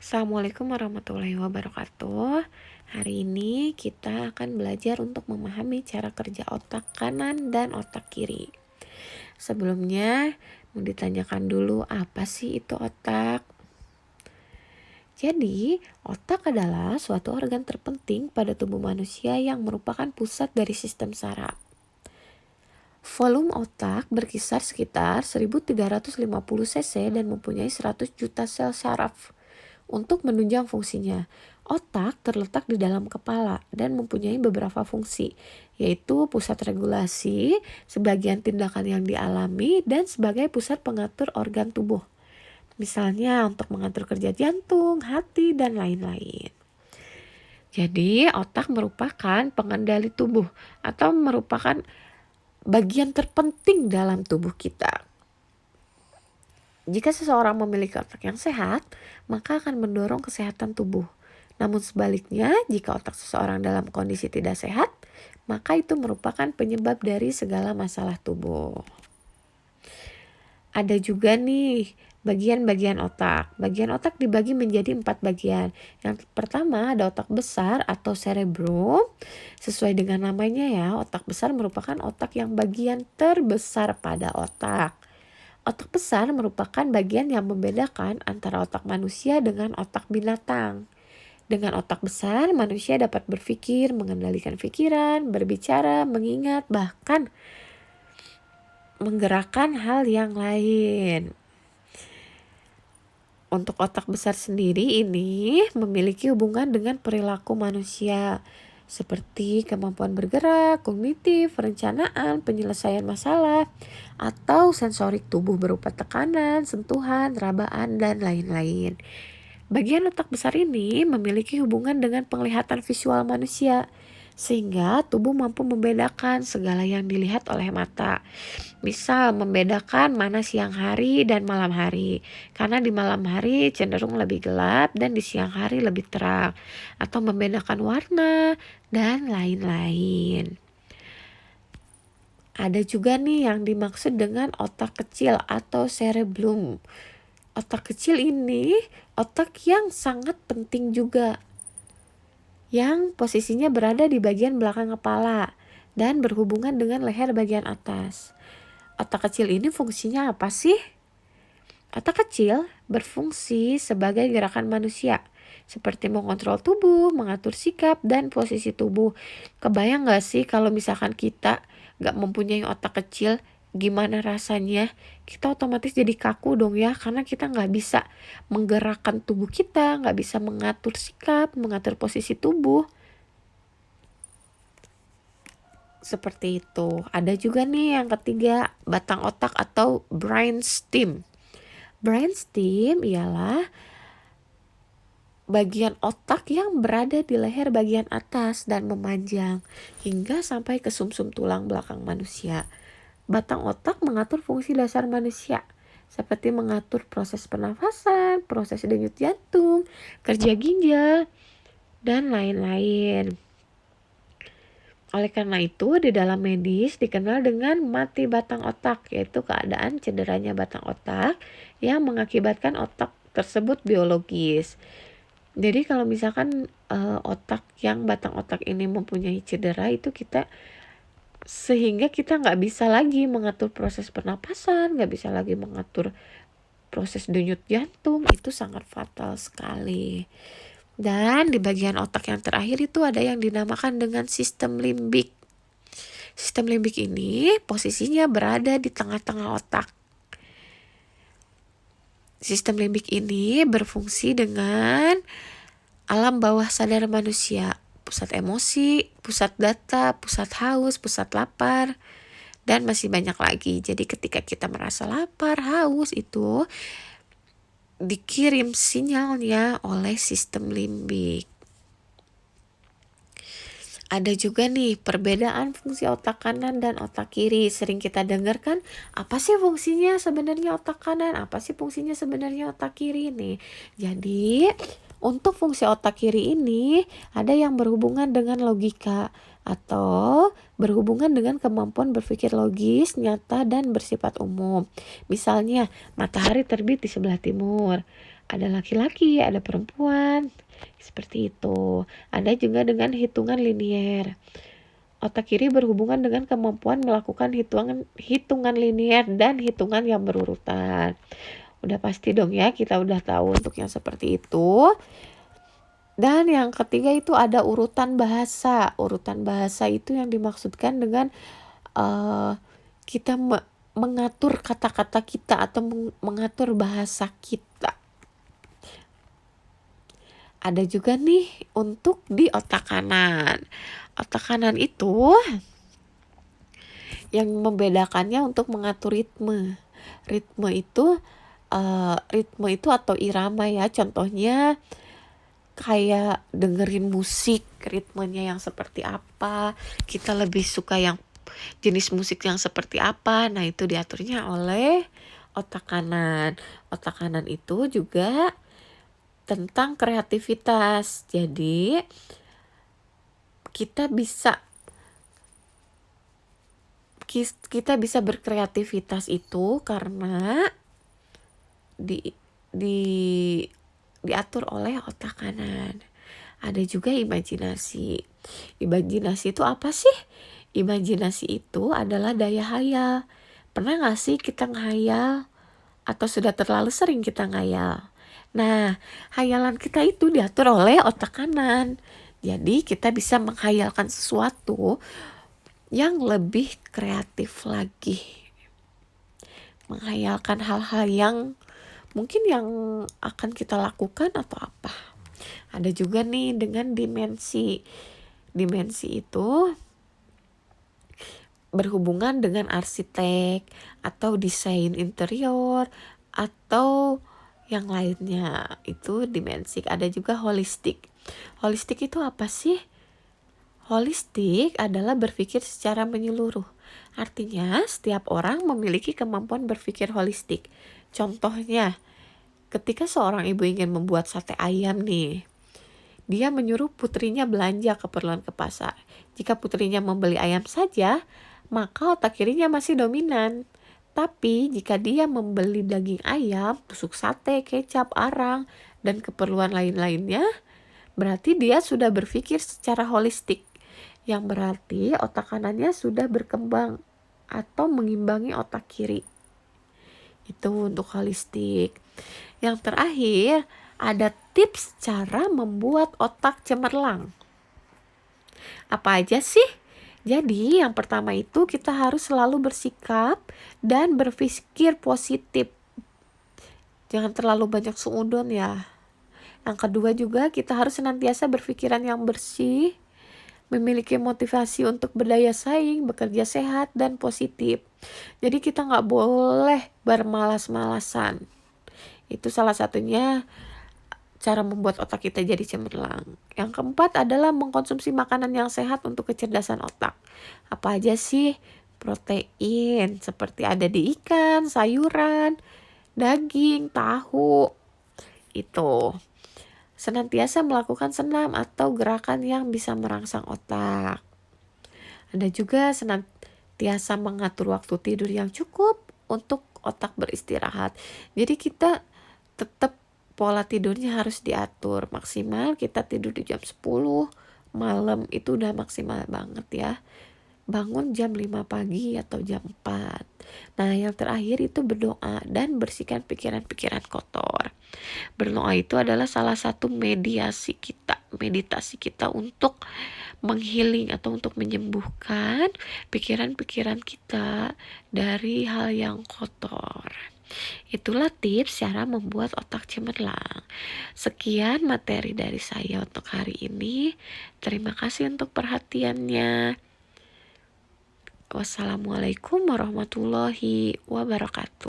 Assalamualaikum warahmatullahi wabarakatuh. Hari ini kita akan belajar untuk memahami cara kerja otak kanan dan otak kiri. Sebelumnya, mau ditanyakan dulu apa sih itu otak? Jadi, otak adalah suatu organ terpenting pada tubuh manusia yang merupakan pusat dari sistem saraf. Volume otak berkisar sekitar 1350 cc dan mempunyai 100 juta sel saraf. Untuk menunjang fungsinya, otak terletak di dalam kepala dan mempunyai beberapa fungsi, yaitu pusat regulasi, sebagian tindakan yang dialami, dan sebagai pusat pengatur organ tubuh. Misalnya untuk mengatur kerja jantung, hati, dan lain-lain. Jadi, otak merupakan pengendali tubuh atau merupakan bagian terpenting dalam tubuh kita. Jika seseorang memiliki otak yang sehat, maka akan mendorong kesehatan tubuh. Namun sebaliknya, jika otak seseorang dalam kondisi tidak sehat, maka itu merupakan penyebab dari segala masalah tubuh. Ada juga nih bagian-bagian otak. Bagian otak dibagi menjadi 4 bagian. Yang pertama ada otak besar atau cerebrum. Sesuai dengan namanya ya, otak besar merupakan otak yang bagian terbesar pada otak. Otak besar merupakan bagian yang membedakan antara otak manusia dengan otak binatang. Dengan otak besar, manusia dapat berpikir, mengendalikan pikiran, berbicara, mengingat, bahkan menggerakkan hal yang lain. Untuk otak besar sendiri ini memiliki hubungan dengan perilaku manusia, seperti kemampuan bergerak, kognitif, perencanaan, penyelesaian masalah, atau sensorik tubuh berupa tekanan, sentuhan, rabaan, dan lain-lain. Bagian otak besar ini memiliki hubungan dengan penglihatan visual manusia, sehingga tubuh mampu membedakan segala yang dilihat oleh mata. Misal membedakan mana siang hari dan malam hari, karena di malam hari cenderung lebih gelap dan di siang hari lebih terang, atau membedakan warna dan lain-lain. Ada juga nih yang dimaksud dengan otak kecil atau cerebellum. Otak kecil ini otak yang sangat penting juga, yang posisinya berada di bagian belakang kepala dan berhubungan dengan leher bagian atas. Otak kecil ini fungsinya apa sih? Otak kecil berfungsi sebagai gerakan manusia, seperti mengontrol tubuh, mengatur sikap, dan posisi tubuh. Kebayang gak sih kalau misalkan kita gak mempunyai otak kecil, gimana rasanya? Kita otomatis jadi kaku dong ya, karena kita gak bisa menggerakkan tubuh kita, gak bisa mengatur sikap, mengatur posisi tubuh. Seperti itu. Ada juga nih yang ketiga, batang otak atau brainstem. Brainstem ialah bagian otak yang berada di leher bagian atas dan memanjang hingga sampai ke sumsum tulang belakang manusia. Batang otak mengatur fungsi dasar manusia, seperti mengatur proses pernafasan, proses denyut jantung, kerja ginjal, dan lain-lain. Oleh karena itu, di dalam medis dikenal dengan mati batang otak, yaitu keadaan cederanya batang otak yang mengakibatkan otak tersebut biologis. Jadi kalau misalkan batang otak ini mempunyai cedera, itu sehingga kita nggak bisa lagi mengatur proses pernapasan, nggak bisa lagi mengatur proses denyut jantung, itu sangat fatal sekali. Dan di bagian otak yang terakhir itu ada yang dinamakan dengan sistem limbik. Sistem limbik ini posisinya berada di tengah-tengah otak. Sistem limbik ini berfungsi dengan alam bawah sadar manusia, pusat emosi, pusat data, pusat haus, pusat lapar, dan masih banyak lagi. Jadi ketika kita merasa lapar, haus, itu dikirim sinyalnya oleh sistem limbik. Ada juga nih perbedaan fungsi otak kanan dan otak kiri. Sering kita dengar kan, apa sih fungsinya sebenarnya otak kanan, apa sih fungsinya sebenarnya otak kiri nih. Jadi untuk fungsi otak kiri ini ada yang berhubungan dengan logika atau berhubungan dengan kemampuan berpikir logis, nyata, dan bersifat umum. Misalnya matahari terbit di sebelah timur, Ada laki-laki, ada perempuan, seperti itu. Ada juga dengan hitungan linier. Otak kiri berhubungan dengan kemampuan melakukan hitungan linier dan hitungan yang berurutan. Udah pasti dong ya, kita udah tahu untuk yang seperti itu. Dan yang ketiga itu ada urutan bahasa. Urutan bahasa itu yang dimaksudkan dengan kita mengatur kata-kata kita atau mengatur bahasa kita. Ada juga nih untuk di otak kanan. Otak kanan itu yang membedakannya untuk mengatur ritme. Ritme itu atau irama ya. Contohnya kayak dengerin musik, ritmenya yang seperti apa. Kita lebih suka yang jenis musik yang seperti apa. Nah, itu diaturnya oleh otak kanan. Otak kanan itu juga tentang kreativitas. Jadi kita bisa berkreativitas itu karena diatur oleh otak kanan. Ada juga imajinasi. Imajinasi itu apa sih? Imajinasi itu adalah daya hayal. Pernah gak sih kita ngehayal? Atau sudah terlalu sering kita ngayal? Nah, hayalan kita itu diatur oleh otak kanan. Jadi kita bisa menghayalkan sesuatu yang lebih kreatif lagi. Menghayalkan hal-hal yang mungkin yang akan kita lakukan atau apa. Ada juga nih dengan dimensi. Dimensi itu berhubungan dengan arsitek atau desain interior atau yang lainnya. Itu dimensi. Ada juga holistik. Holistik itu apa sih? Holistik adalah berpikir secara menyeluruh. Artinya setiap orang memiliki kemampuan berpikir holistik. Contohnya, ketika seorang ibu ingin membuat sate ayam nih, dia menyuruh putrinya belanja keperluan ke pasar. Jika putrinya membeli ayam saja, maka otak kirinya masih dominan. Tapi jika dia membeli daging ayam, tusuk sate, kecap, arang, dan keperluan lain-lainnya, berarti dia sudah berpikir secara holistik. Yang berarti otak kanannya sudah berkembang atau mengimbangi otak kiri. Itu untuk holistik. Yang terakhir, ada tips cara membuat otak cemerlang. Apa aja sih? Jadi yang pertama itu kita harus selalu bersikap dan berpikir positif. Jangan terlalu banyak suudon ya. Yang kedua juga kita harus senantiasa berpikiran yang bersih, memiliki motivasi untuk berdaya saing, bekerja sehat dan positif. Jadi kita gak boleh bermalas-malasan. Itu salah satunya cara membuat otak kita jadi cemerlang. Yang keempat adalah mengkonsumsi makanan yang sehat untuk kecerdasan otak. Apa aja sih? Protein, seperti ada di ikan, sayuran, daging, tahu. Itu. Senantiasa melakukan senam atau gerakan yang bisa merangsang otak. Ada juga senantiasa mengatur waktu tidur yang cukup untuk otak beristirahat. Jadi kita tetap pola tidurnya harus diatur. Maksimal kita tidur di jam 10 malam itu udah maksimal banget ya. Bangun jam 5 pagi atau jam 4. Nah, yang terakhir itu berdoa dan bersihkan pikiran-pikiran kotor. Berdoa itu adalah salah satu meditasi kita untuk menghealing atau untuk menyembuhkan pikiran-pikiran kita dari hal yang kotor. Itulah tips cara membuat otak cemerlang. Sekian materi dari saya untuk hari ini. Terima kasih untuk perhatiannya. Wassalamualaikum warahmatullahi wabarakatuh.